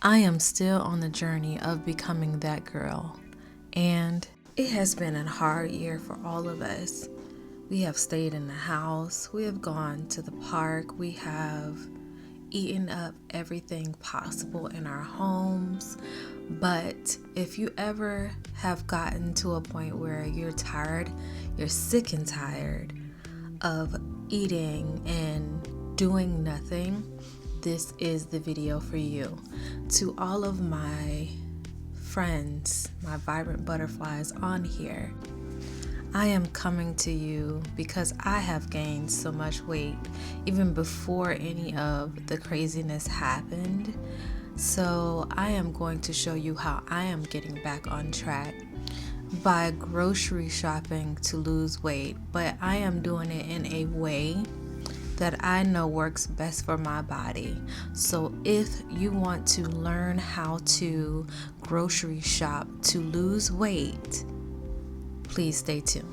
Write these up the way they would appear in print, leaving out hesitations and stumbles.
I am still on the journey of becoming that girl, and it has been a hard year for all of us. We have stayed in the house, we have gone to the park, we have eaten up everything possible in our homes. But if you ever have gotten to a point where you're tired, you're sick and tired of eating and doing nothing, this is the video for you. To all of my friends, my vibrant butterflies on here, I am coming to you because I have gained so much weight even before any of the craziness happened. So I am going to show you how I am getting back on track by grocery shopping to lose weight, but I am doing it in a way that I know works best for my body. So if you want to learn how to grocery shop to lose weight, please stay tuned.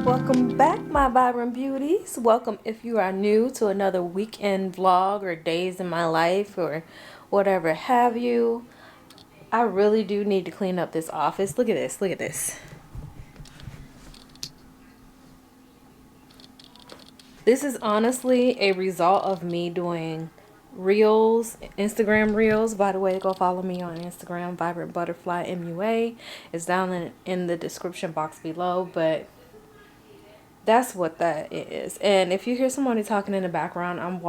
Welcome back, my Vibrant Beauties. Welcome if you are new to another weekend vlog or days in my life or whatever have you. I really do need to clean up this office. Look at this. Look at this. This is honestly a result of me doing reels, Instagram reels. By the way, go follow me on Instagram, Vibrant Butterfly MUA. It's down in the description box below, but that's what that is. And if you hear somebody talking in the background, I'm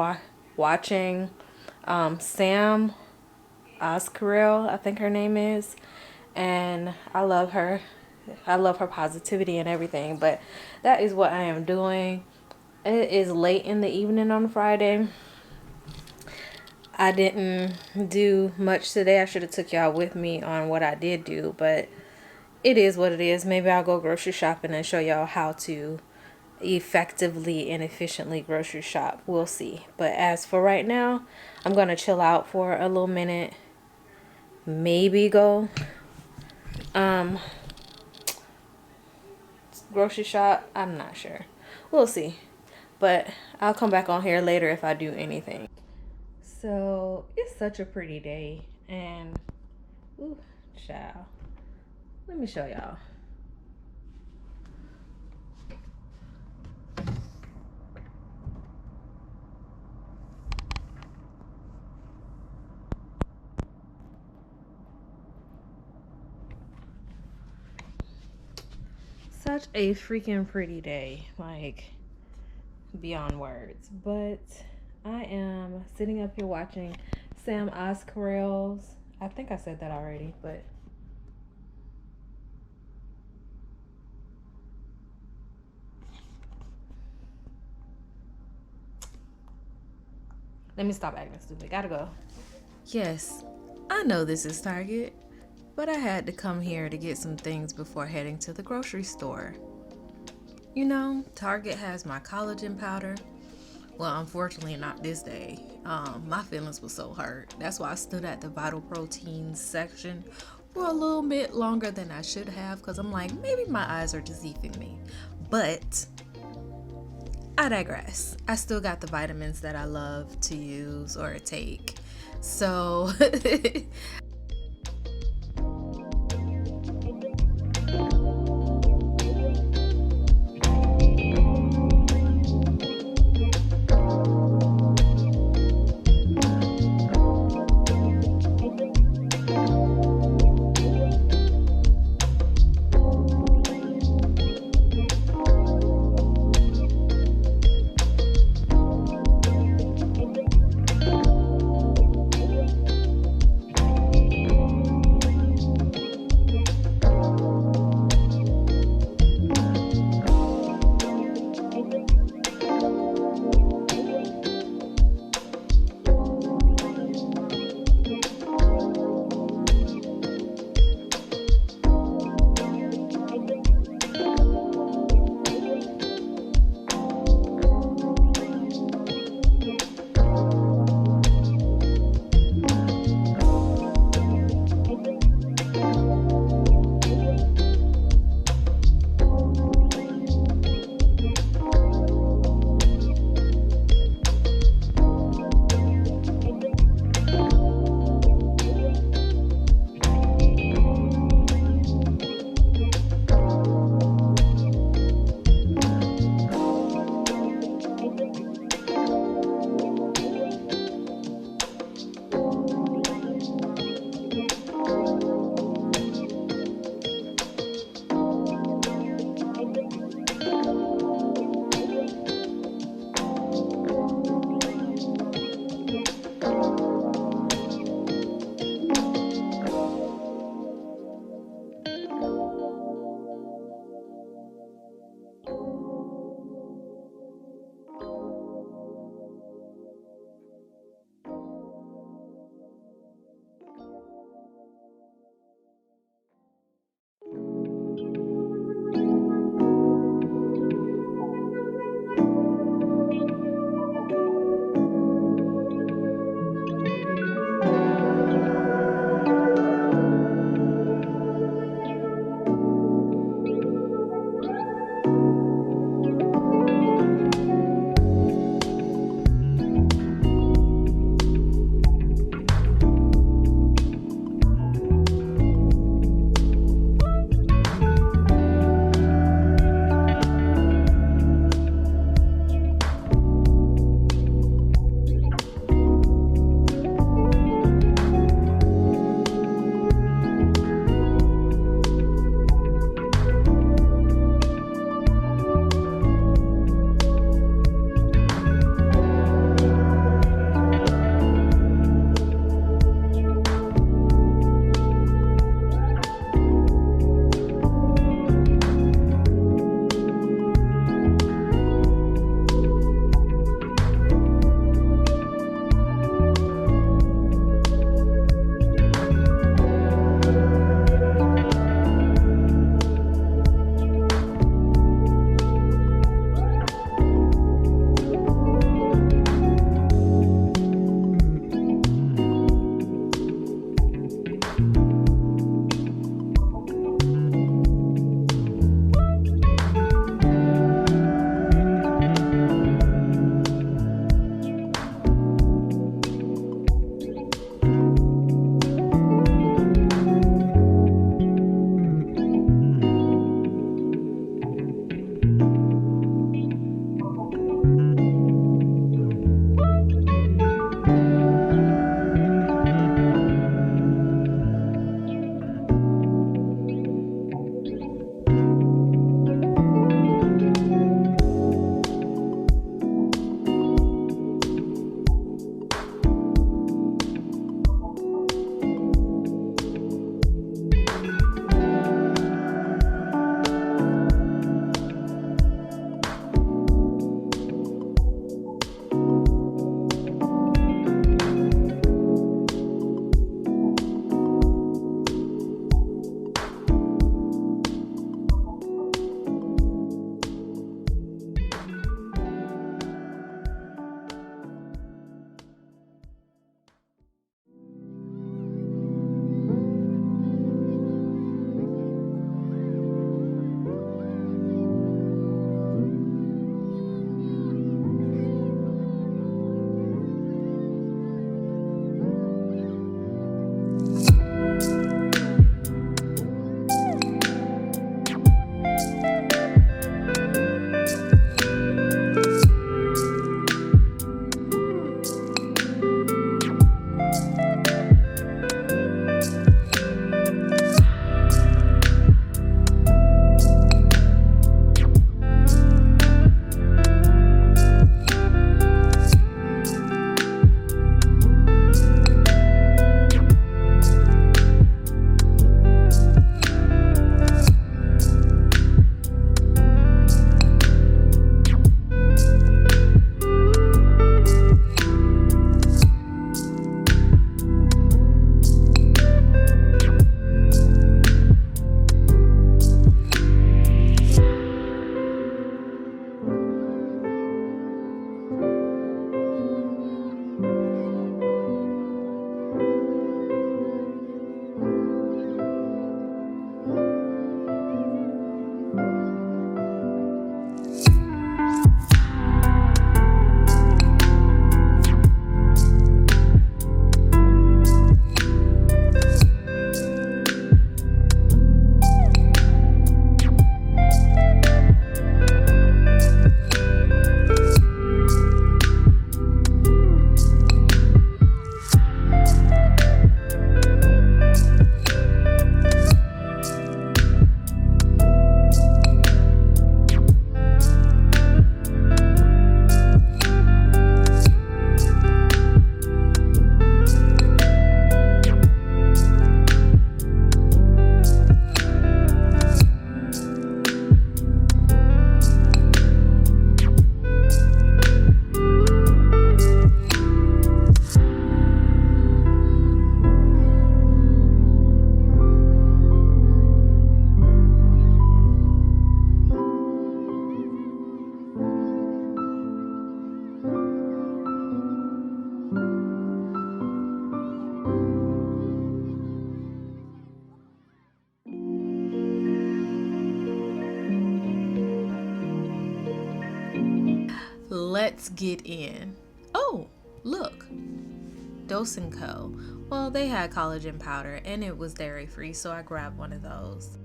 watching Sam Oscarell, I think her name is, and I love her. I love her positivity and everything, but that is what I am doing. It is late in the evening on Friday. I didn't do much today. I should have took y'all with me on what I did do, but it is what it is. Maybe I'll go grocery shopping and show y'all how to effectively and efficiently grocery shop. We'll see. But as for right now, I'm gonna chill out for a little minute, maybe go grocery shop. I'm not sure, we'll see, but I'll come back on here later if I do anything. So it's such a pretty day, and ooh, child, let me show y'all. Such a freaking pretty day, like beyond words. But I am sitting up here watching Sam Oscarell's, I think I said that already, but let me stop acting stupid. Gotta go. Yes, I know this is Target, but I had to come here to get some things before heading to the grocery store. You know, Target has my collagen powder. Well, unfortunately not this day. My feelings were so hurt. That's why I stood at the Vital Proteins section for a little bit longer than I should have, because I'm like, maybe my eyes are deceiving me. But I digress. I still got the vitamins that I love to use or take. So let's get in. Oh, look, Dose & Co. Well, they had collagen powder and it was dairy free, so I grabbed one of those.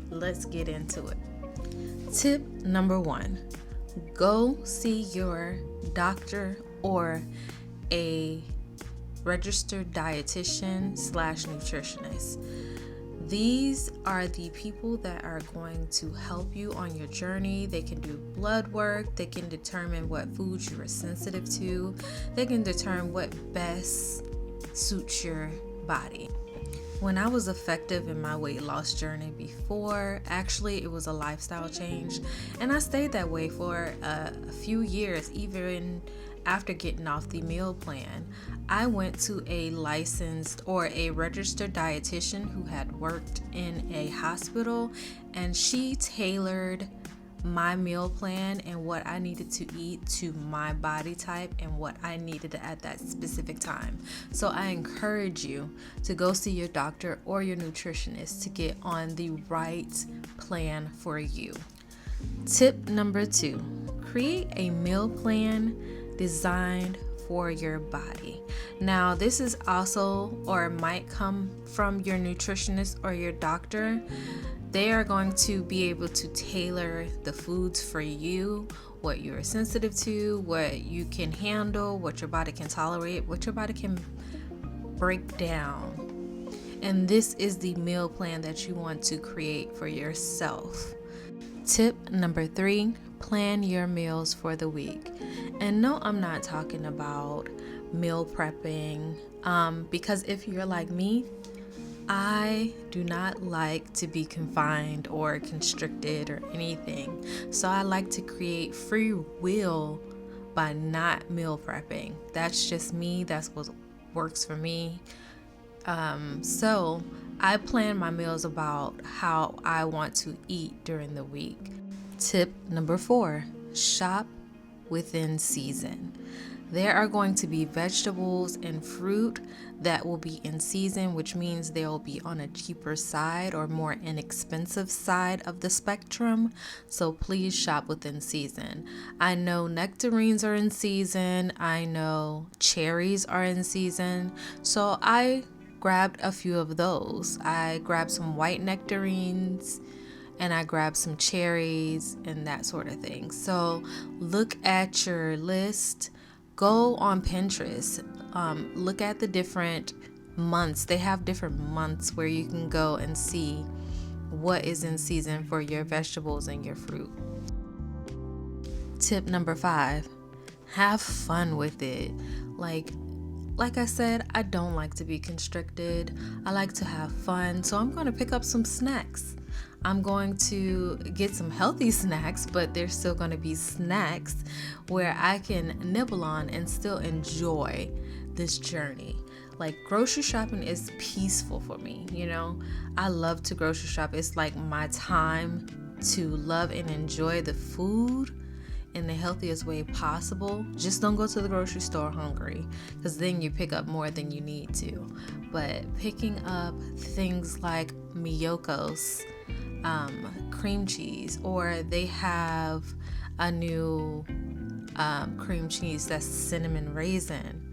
Let's get into it. Tip number 1, go see your doctor or a registered dietitian / nutritionist. These are the people that are going to help you on your journey. They can do blood work. They can determine what foods you are sensitive to. They can determine what best suits your body. When I was effective in my weight loss journey before, actually it was a lifestyle change, and I stayed that way for a few years, even after getting off the meal plan. I went to a licensed or a registered dietitian who had worked in a hospital, and she tailored my meal plan and what I needed to eat to my body type and what I needed at that specific time. So I encourage you to go see your doctor or your nutritionist to get on the right plan for you. Tip number 2, create a meal plan designed for your body. Now, this is also or might come from your nutritionist or your doctor. They are going to be able to tailor the foods for you, what you're sensitive to, what you can handle, what your body can tolerate, what your body can break down. And this is the meal plan that you want to create for yourself. Tip number 3, plan your meals for the week. And no, I'm not talking about meal prepping, because if you're like me, I do not like to be confined or constricted or anything. So I like to create free will by not meal prepping. That's just me. That's what works for me. So I plan my meals about how I want to eat during the week. Tip number 4, shop within season. There are going to be vegetables and fruit that will be in season, which means they'll be on a cheaper side or more inexpensive side of the spectrum. So please shop within season. I know nectarines are in season. I know cherries are in season. So I grabbed a few of those. I grabbed some white nectarines and I grabbed some cherries and that sort of thing. So look at your list. Go on Pinterest, look at the different months. They have different months where you can go and see what is in season for your vegetables and your fruit. Tip number 5, have fun with it. Like I said, I don't like to be constricted. I like to have fun. So I'm going to pick up some snacks. I'm going to get some healthy snacks, but there's still going to be snacks where I can nibble on and still enjoy this journey. Like, grocery shopping is peaceful for me, you know? I love to grocery shop. It's like my time to love and enjoy the food in the healthiest way possible. Just don't go to the grocery store hungry, because then you pick up more than you need to. But picking up things like Miyoko's cream cheese, or they have a new cream cheese that's cinnamon raisin,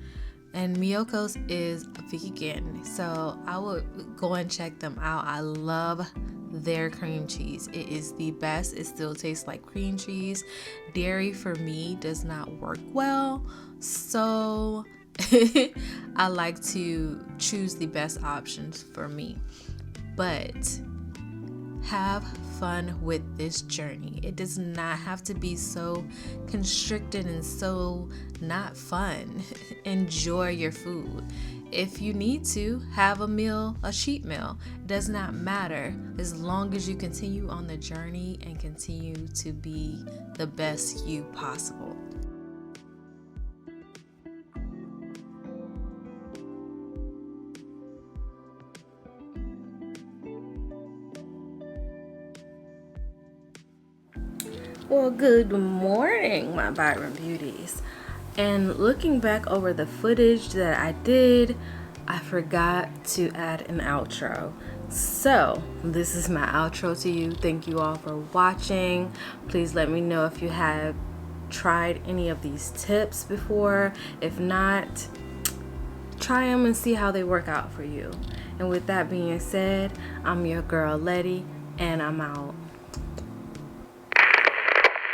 and Miyoko's is vegan, so I would go and check them out. I love their cream cheese. It is the best. It still tastes like cream cheese. Dairy for me does not work well, so I like to choose the best options for me. But have fun with this journey. It does not have to be so constricted and so not fun. Enjoy your food. If you need to have a meal, a cheat meal, it does not matter as long as you continue on the journey and continue to be the best you possible. Well, good morning, my Vibrant Beauties. And looking back over the footage that I did, I forgot to add an outro. So, this is my outro to you. Thank you all for watching. Please let me know if you have tried any of these tips before. If not, try them and see how they work out for you. And with that being said, I'm your girl Letty, and I'm out.